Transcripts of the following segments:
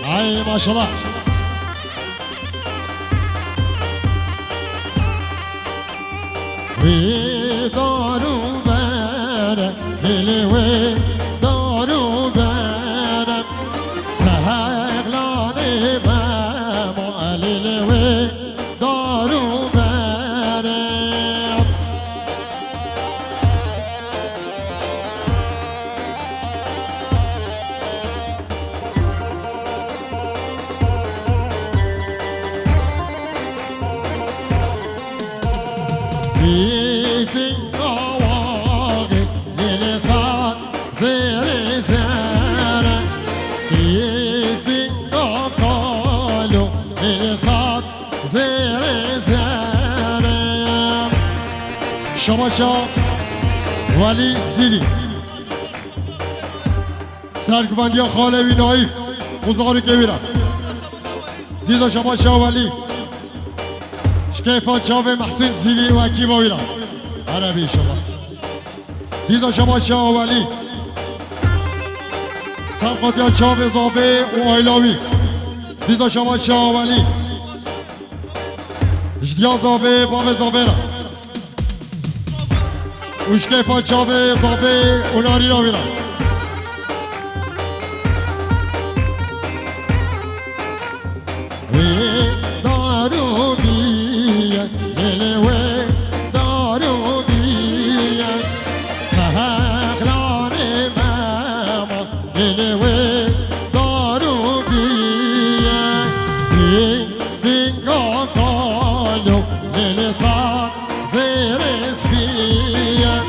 ای ماشاءالله. وی دارو بره لیلی وی دارو بره سهقلانی بما لیلی وی دارو بره بیتین آواقی لیلی ساد زیر زره بیتین آقالو لیلی ساد زیر زره شباشا ولی زیری سرگوندی خالوی نایف مزاری که بیرم دیدا شباشا ولی شکیفان چاوه محسن زیری و اکی باویرم عربی شما دیدا شباشا ولی سرقاطیا چاوه زاوه و آیلاوی دیدا شباشا ولی جدیا زاوه باب زاوه را وشکیفان چاوه زاوه و ناری را بیرم دارو بیه لیلی دارو بیه سهقلانی ماما لیلی دارو بیه این فینگا کالو لیلی ساد زیر اسبیه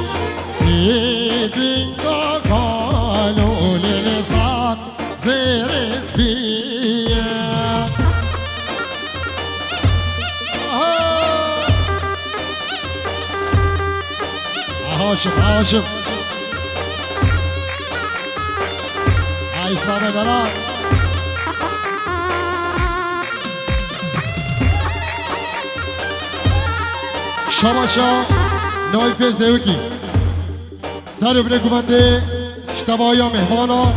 این فینگا کالو لیلی ساد زیر اسبیه هاشم هاشم اسلام دارم شماشا نایف زوکی سر بره گونده اشتباهی مهمانا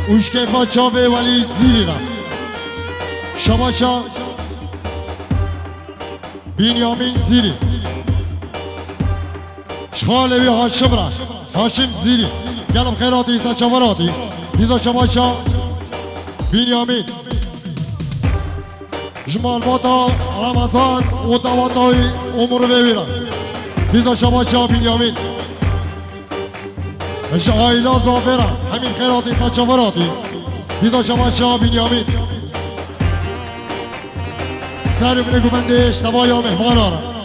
اوشکیفا چاوه ولی زیری را شماشا بینیامین زیری شخالوی هاشم را هاشم زیری گلم خیراتی ایسا چاوراتی دیزا شماشا بینیامین جمال باتا رمضان و دواتای امور ببیرم دیزا شماشا بینیامین اش آیلا زافره همین خیراتی ایسا چاوراتی دیزا شماشا بینیامین سر بره گونده اشتباه یا مهمان آرم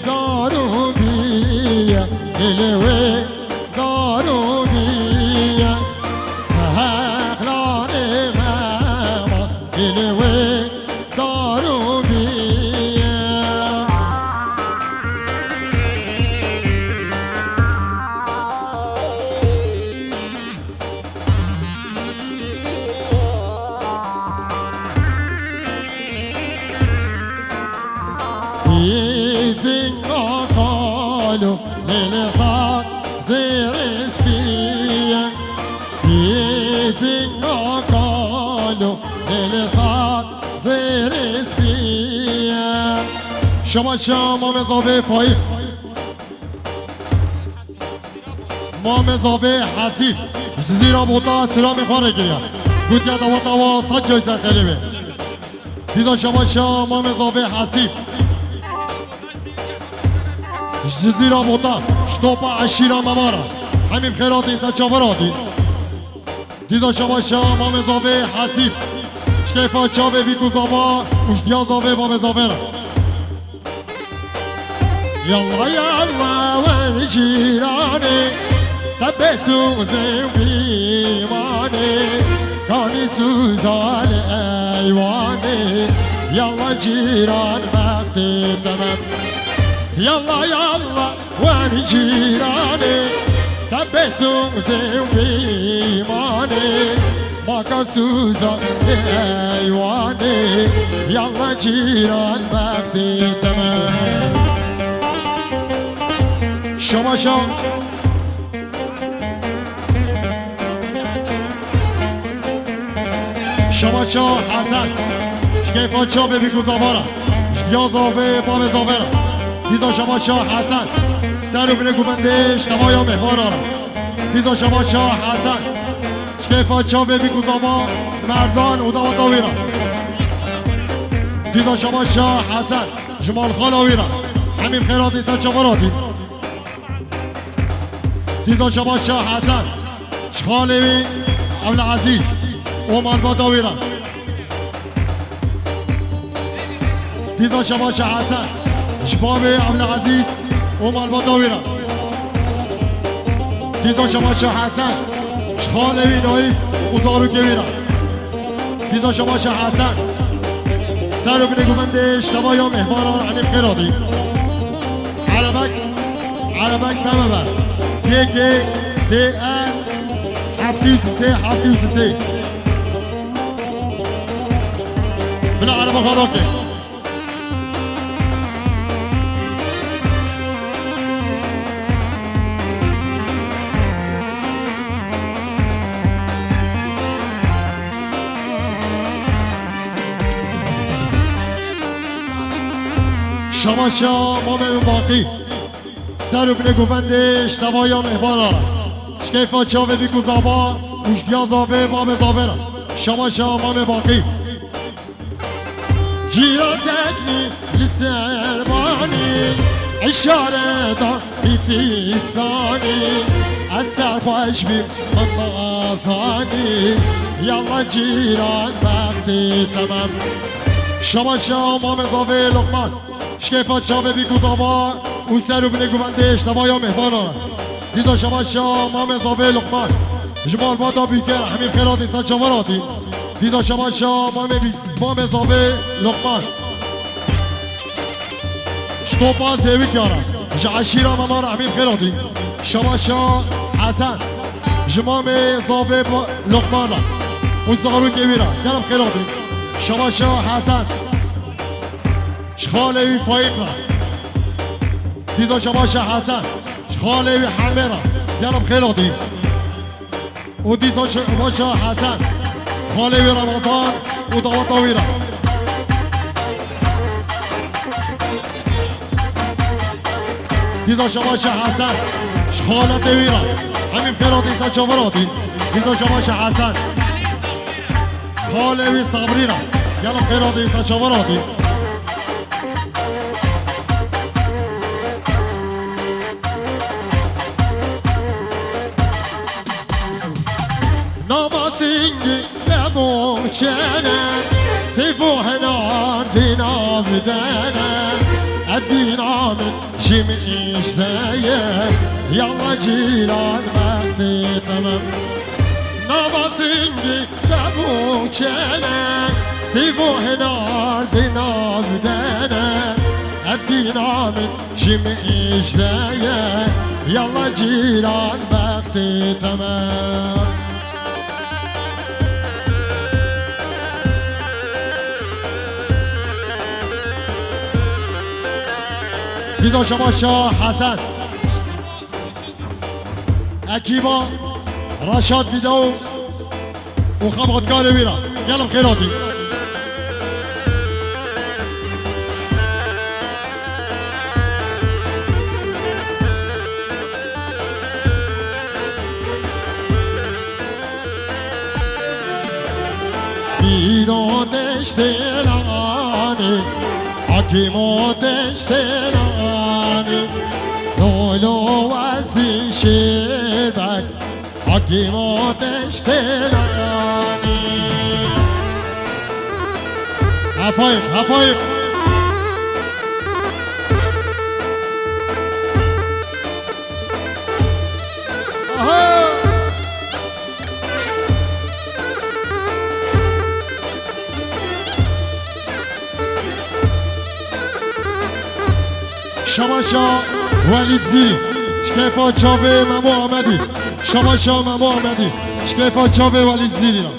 دارو بیه لیلی دارو بیه سهقلانی ماما لیلی دارو بیه فینگا کالو لیلی ساد زیر اسبیه فینگا کالو لیلی ساد زیر اسبیه شما شما مزاوه فایی ما مزاوه حسیب زیرا بودا سلام خواره گریا گوتیا دوا صد جایزه خیلی دیدا شما مزاوه حسیب زیرا بودا شتوپا عشیرا ممارا همین خیرات ایسا چاوراتی دیدا شما مزاوه حسیب شکیفا چاوه بیکو زاوا اشتیا زاوه با مزاوه را یالله یالله ون جیرانی تبسو زیویمانی کانی سوزال ایوانی یالله جیران وقتی تمام يلا يلا وين جيراني تبسم زوجي ماني باکا سوزا ایوانی یالا جیران وقتی تمام شما شما حسن شکیفا چا به بیگو زاوارا اشتیا زاوه بام زاوره دیزا شما حسن سر و بینه گوونده اشتبایا مهوارا دیزا شما حسن شکیفا چا به بیگو زاوا مردان و دوا داویرا دیزا شما حسن جمال خالاویرا همین خیرات نیسا چواراتی دیزا شما حسن شخالوی اول عزیز اومال با داویرا دیزا شما حسن شباب اول عزیز اومال با داویرا دیزا شما حسن شخالوی نایف وزارو کبیرا دیزا شما حسن سر و بینه گوونده اشتباه یا مهواران همین خیراتی علمک بمبر دیگه DN 73 بلا علمه خاراکه شما مام باقی سر و بینه گوونده اشتوایا مهوارا شکیفا چاوه بیکو زاوا اشتیا زاوه باب زاوه شما مام باقی جیرا زکنی لسربانی اشاره دا بیفیسانی از سرخوش بیم من آزانی یالا جیران وقتی تمام شما مام زاوه لقمان شکیفا چاوه بیکو زاوا او سر و بینه گوونده اشتبایا مهوارا دیزا شما مام زاوه لقمان جمال بادا بیگر همین خیرات نیسا چواراتی دیزا شما مام زاوه لقمان شتوپا زیوی کارا عشیرا ممارا همین خیراتی شما حسن جمام زاوه لقمان او زارو کبیرا گرم خیراتی شما حسن شخالوی فایقلا دیزا شما حسن شخالوی حمیرا گرم خیراتی و دیزا شما حسن خالوی رمضان و دوا طاویرا دیزا شما حسن شخالت ویرا همین خیراتی سا چواراتی دیزا شما حسن خالوی صبریرا گرم خیراتی سا چواراتی ناماسینگی بموشنه سیفو هنار دینا بدنه ادینا من شم اشتیه یالا جیران وقتی تمام ناماسینگی بموشنه سیفو هنار دینا بدنه ادینا من شم اشتیه یالا جیران وقتی تمام دیزا شما حسن اکیبا رشاد ویدو و خبرتکار ویرا گلم خیراتی بیرو دشتلانی حکیمو دشتلانی لولو از دیشبک حکیمو دشتلانی هفایب شما ولید زیری شکیفا چاوه ممو آمدی شما ممو آمدی شکیفا چاوه ولید زیری را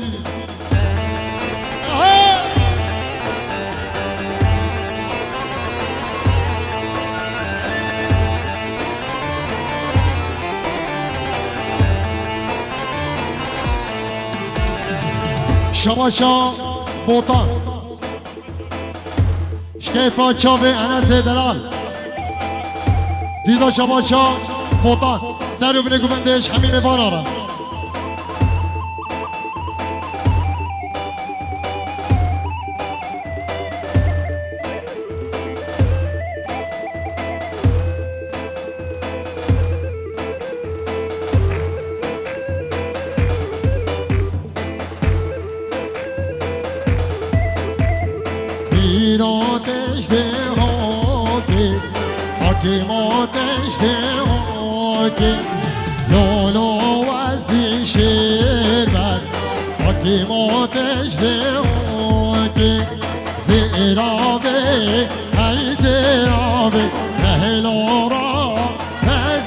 شباشا بوطان شكيفا تشافي أنس دلال ديدا شباشا بوطان سرو بني قفندش حميمي بانارا آتش ده هاکی حکیم آتش ده هاکی لالا وزی شربت حکیم آتش ده هاکی زیراوی ای زیراوی مهلارا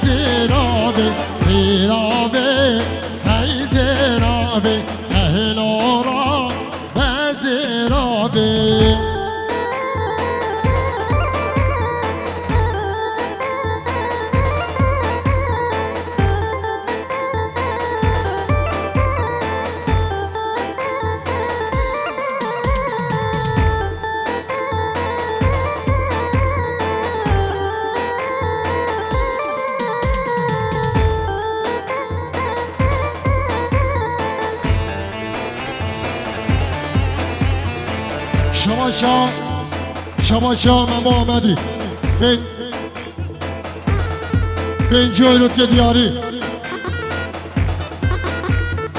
زیراوی زیراوی ای زیراوی مهلارا زیراوی شباشا من محمدی بین جویلوت که دیاری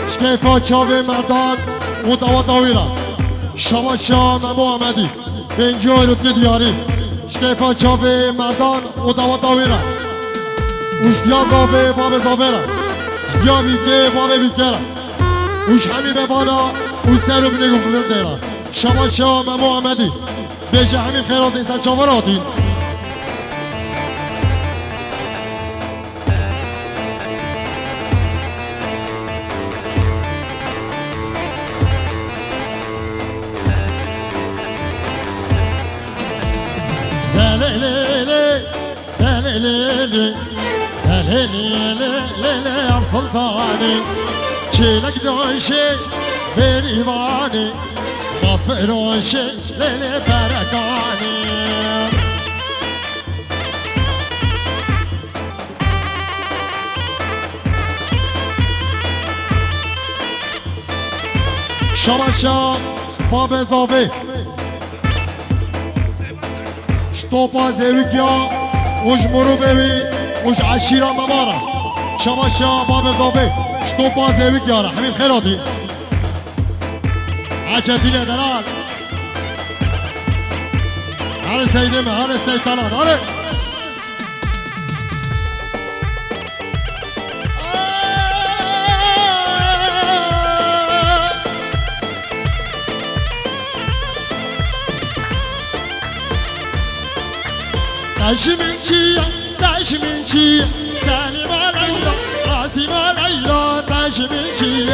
شکیفا چاوی مردان و دوات آویرا شباشا من محمدی بین جویلوت که دیاری شکیفا چاوی مردان و دوات آویرا اشتیا زاوی باب زاویرا اشتیا بیگه باب بیگه اش همی ببالا او سر رو بینه گفت دیرا شباشا من محمدی بیشه همین خیرات نیستن چاور آدین يا سلطاني شيلك دوشي بريواني مصف روشي ليلي بركاني شباشا باب زاوي شطوبا زيوكيا وش مروبي وش عشيرة ممارا شباشا باب زاوي شطوبا زيوكيا حميم خيراتي عجتيني دلال هذا سيدنا هذا سيد طلال هذا داش من شي ثاني ما ليلى راسي ما ليلى داش من شي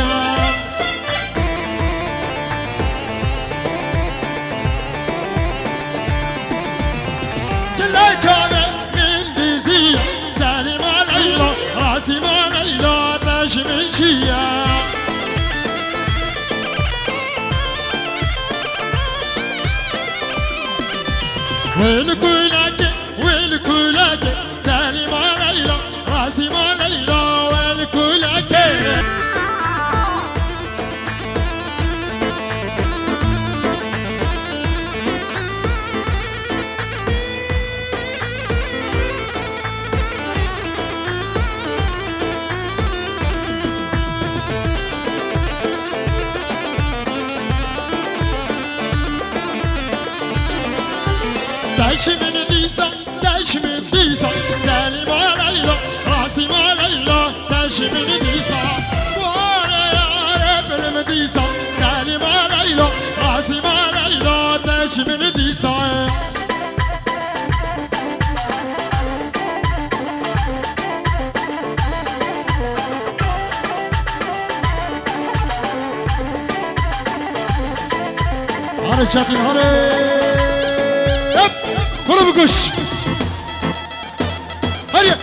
كلها جامع من ديزي ثاني ما ليلى راسي ما ليلى داش من شي وين كلك والكلك سالي ما ليلى راسي ما ليلى والكلك داش من ديسا داش من ديسا سالي ما ليلى راسي ما ليلى داش من ديسا وانا يا رب المديسا سالي ما ليلى راسي ما ليلى داش من ديسا هاري شاتين هاري كله بكش هيا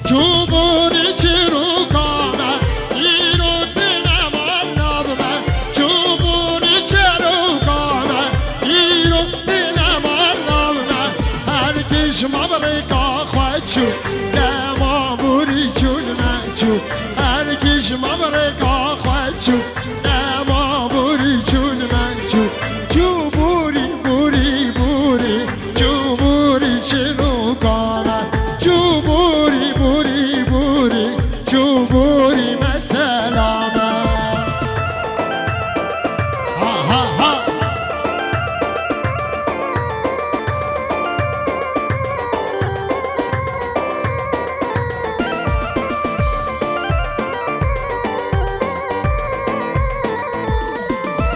چوبونی چروکانه ایرو دینم آنابمه چوبونی چروکانه ایرو دینم آنابمه هر کش مبرکا خواهد چو دما بوری چون من چو هر کش مبرکا خواهد چو دما بوری چون من چو چو بوری بوری بوری چو بوری چروکانه چو بوری بوری بوری چو بوری مسلامه ها ها ها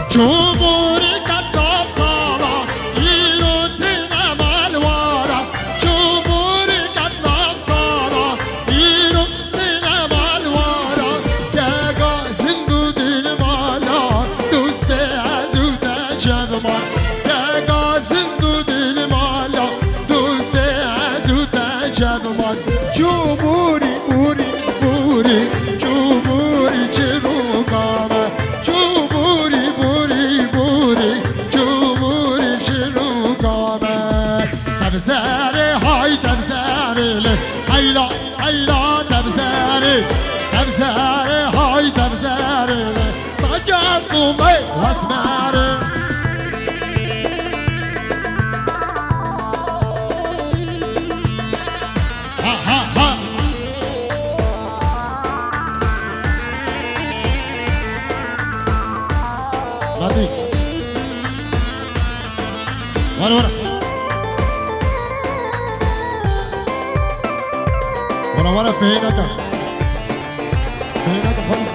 چو بوری کتاب سالا ایرو دینم الوارا چو بوری کتاب سالا ایرو دینم الوارا دگا زندو دل مالا دوست ازو تجربان دگا زندو دل مالا دوست ازو تجربان چو بوری بوری بوری چو بوری چرو کامه چو بوری بوری بوری چو بوری چرو کامه تبزاره های تبزاره هیلا هیلا تبزاره تبزاره های تبزاره سجاد قومه واسماره ها ها ها بعدين ورا فينك خالص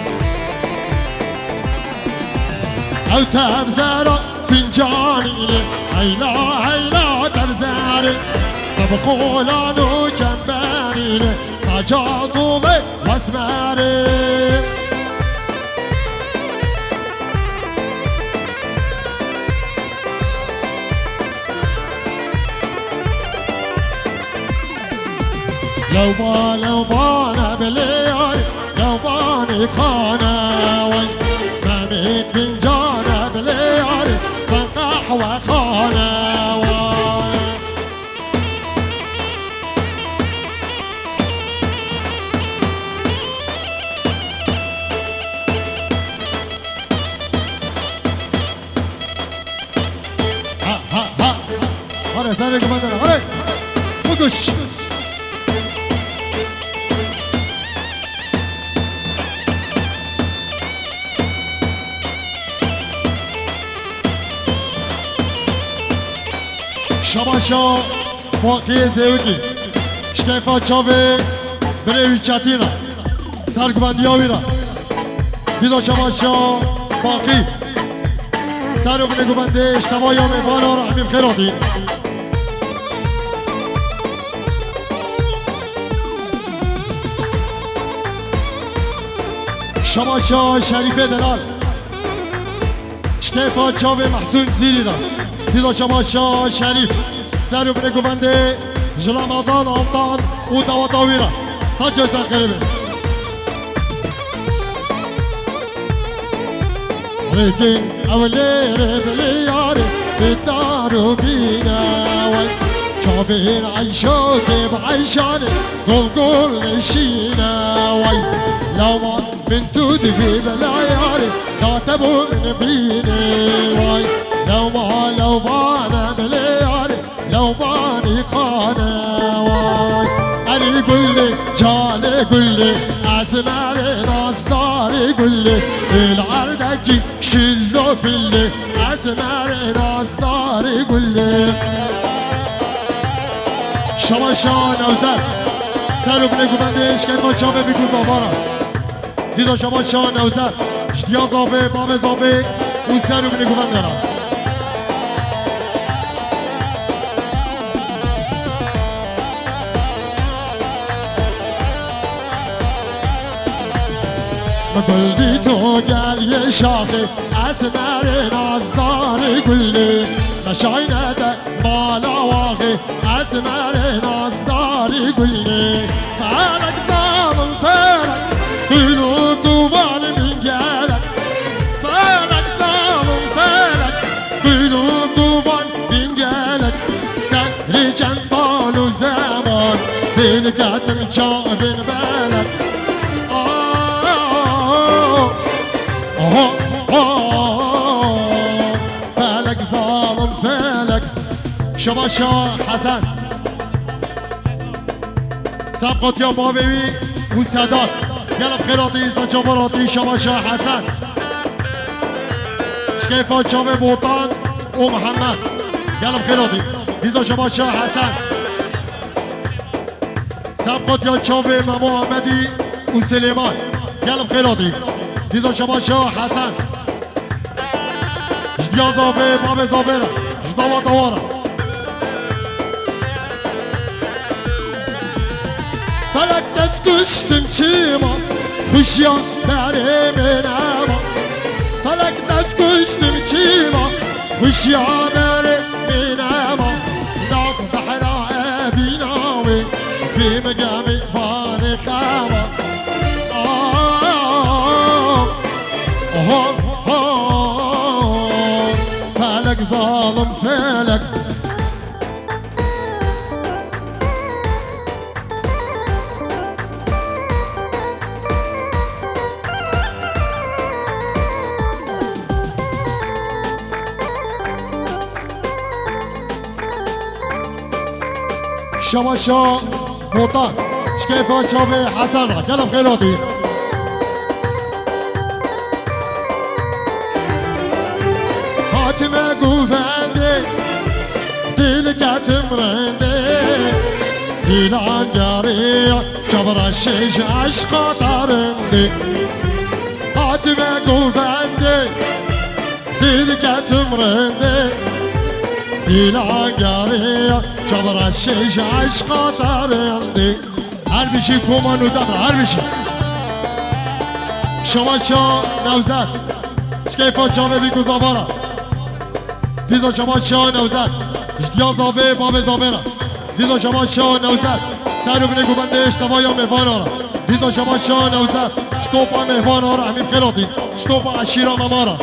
او تبزر فنجاني لي هيلا هيلا تبزر تبقولانو جنباني لي سجاقو واسماري لو ما انا بلياري لو باني خانه وي مامي فنجانه بلياري صنقح وخانه وي ها ها ها هره سرك بدنا هره بقش شباشا باقی زیوکی شکیفا چاوه بروی چتینا سرگبندی آویرا دیدا شباشا باقی سر و بنگو بنده اشتوای آمیوانا را همیم خیراتی شباشا شریف دلال شکیفا چاوه محسون زیری را دیدا شباشا شریف سر و بنگو بنده جلامازان آلتان و دوات آویرا سجا زخیره بید لیکن اولیر بلیاری بدارو بیناوی شابین عیشو که بعیشانی گل گل نشیناوی لوان من تودی بی بلیاری داتبو من بینی لو بانا بلیاری لو بانی خانه وای اری گلی جاله گلی اسمر ناستاری گلی العردکی شلو فلی اسمر ناستاری گلی شما شان اوزد سر و بنگو بندش که ما چامه بیگو زابارا دیدا شما شان اوزد اشتیا زابه بام زابه اون سر و بنگو بندارا گلدی تو گل یه شاخه اسمر نازدار گلی نشاینه ده مالا واقع اسمر نازدار گلی فلک چند سال و زمان دل کردم چاون بلد فلك ظالم فلك شما شاه حسن سبقت یا باوی و سادات گلب خیراتی ایسا جواراتی شما شاه حسن شکیفا چاوه بوطان و محمد گلب خیراتی ایسا شما شاه حسن سبقت یا چاوه محمدی و سلیمان گلب خیراتی ایسا شما شاه حسن جدیا زاوه باب زاوه را جداوا دوارا فلک دست کشتم چیما خوشیان بره منما فلک دست کشتم چیما خوشیان بره منما داغ بحرا بیناوی بیمگامی بان خاما فلك ظالم فلك شماشا موطان شكيفا شافي حسن كلام خيراتي فاطمة قوفاندي ديلك تمرندي ديلان جارية جبر الشيش عشق طارندي فاطمة قوفاندي ديلك تمرندي ديلان جارية جبر الشيش عشق طارندي هر بشي كومان ودمر هر بشي شماشا نوزد شكيفا شافي بيكو زافارا دیدو شما شاه نوزد اشتیا زاوه باب زاوه را دیدو شما شاه نوزد سر بینه گوبنده اشتباه یا مهوان را دیدو شما شاه نوزد شتوپا مهوان را همین خیراتی شتوپا عشیرا ممارا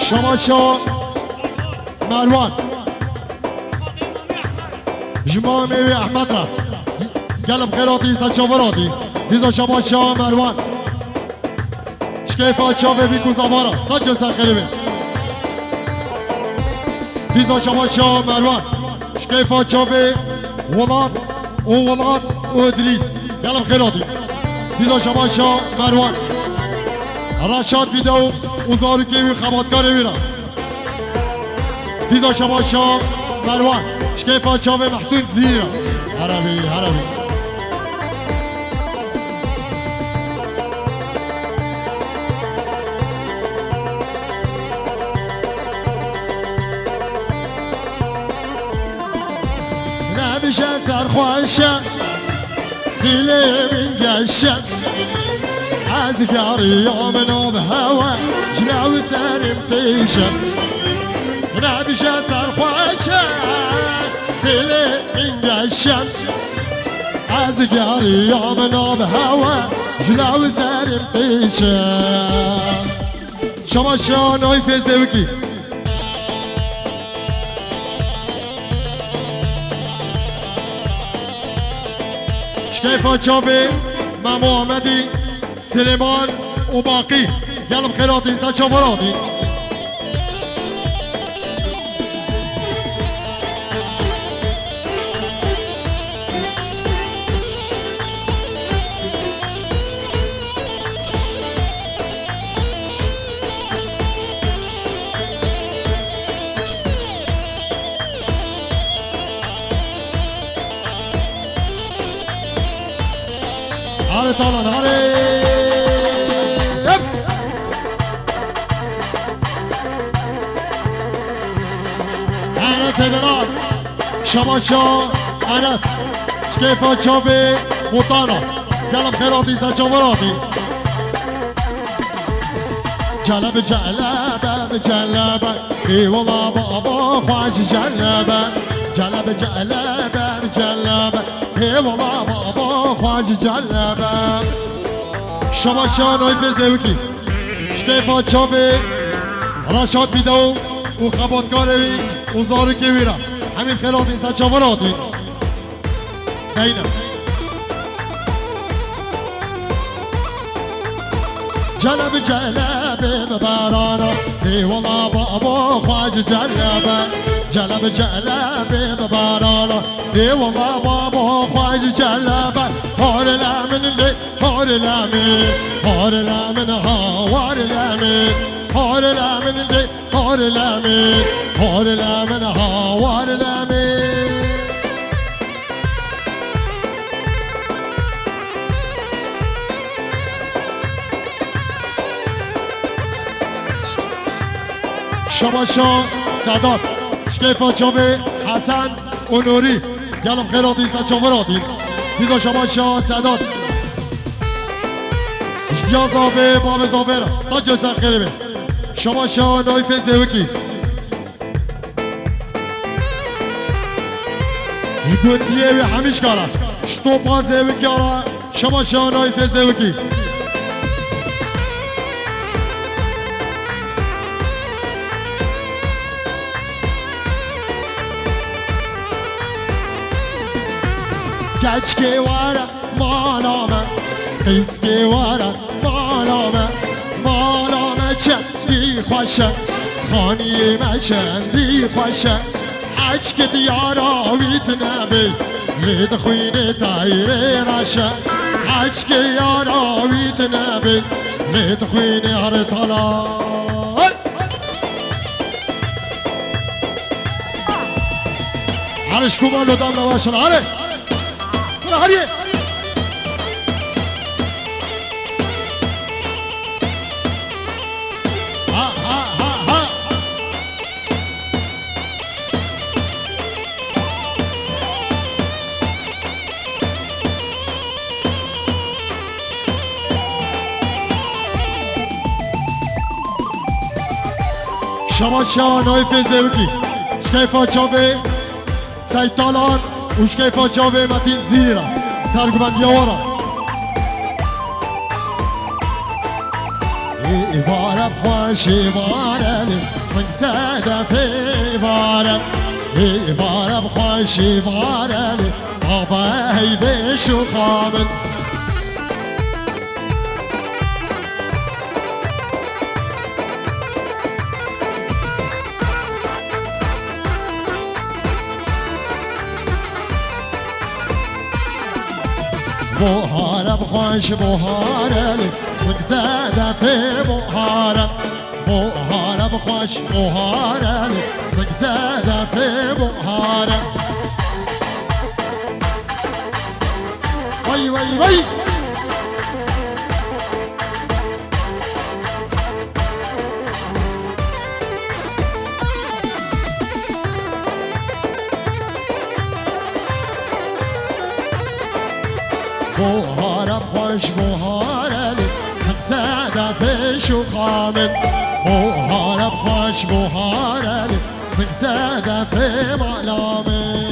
شما شاه مروان جماع میوی احمد را گلب خیراتی سچاورادی دیزا شما شاه مروان شکیفا چاوه بیکو زوارا سچا سرخریبه دیزا شما شاه مروان شکیفا چاوه ولاد او ولاد او ادریس گلب خیراتی دیزا شما شاه مروان رشاد ویدئو اوزارو کیوی خباتکار ویرا دیزا شما شاه مروان شكيفا شافي محسون زيرة عربي عربي نبيشة سرخوشة دلي من قشة عزقاري يومنا بهوا جلاو سارم تيشة نبيشة سرخوشة دلي من قشة عزقاري يومنا بهوا جلاو سارم تيشة شما شانوي في زوكي شكيفا شافي مع محمدي سليمان وباقي قلب خيراتي ساتشافراتي هاري طالان هاري أنس هدران شماشا أنس شكيفا شافي موطانا قلب خيراتي ساتشافراتي جلب جلبة جلبة اي والله بابا خواج جلبة جلب جلبة جلبه هی والا بابا خواج جلبه شما شانوی فزوکی شکیفا چاوی راشاد بیدو و خباتکاروی و زارو کیویرا همین خیرات این سچاور آدین دینم جلب جلب ببرانا ای والا بابا خواج جلبه جلب جلب ببرانا ای والا بابا خواج جلبه هار لامن لی هار لامن هار لامن هار لامن هار لامن لی هار لامن هار لامن هار لامن شباشا سادات شکیفا چاوه حسن و نوری گلم خیراتی سچاوراتین دیزا شباشا سادات اشتیاز آوه باب زاوه ساجه سخیره به شباشا نایف زوکی جگوندیه و همیش کارا شتوپا زوکی آرا شباشا نایف زوکی کچکی واره مالامه قیسکی واره مالامه چندی خوشه خانی ما چندی خوشه حج دیارا ویت نبی لید خوینه تایره راشه حج یارا ویت نبی لید خوینه هر تالا هرش کمان دام نواشن هره هریه ها ها ها ها شما شانای فزوکی شکیفا چاوه سیتالان وشکیفا چاوه متین زیری را سرگوبند یوارا ایوارم خوش ایوارم سنگ صدف ایوارم ایوارم خوش ایوارم بابا هیده شو خامن بوهارم خوش بوهارم سنگ زده في بوهارم خوش بوهارم سنگ زده في بوهارم وای وای وای بوهارم خوش بوهارم سنگ في شخامن بوهارم خوش بوهارم سنگ في معلامن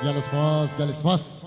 يلا سفاس قال سفاس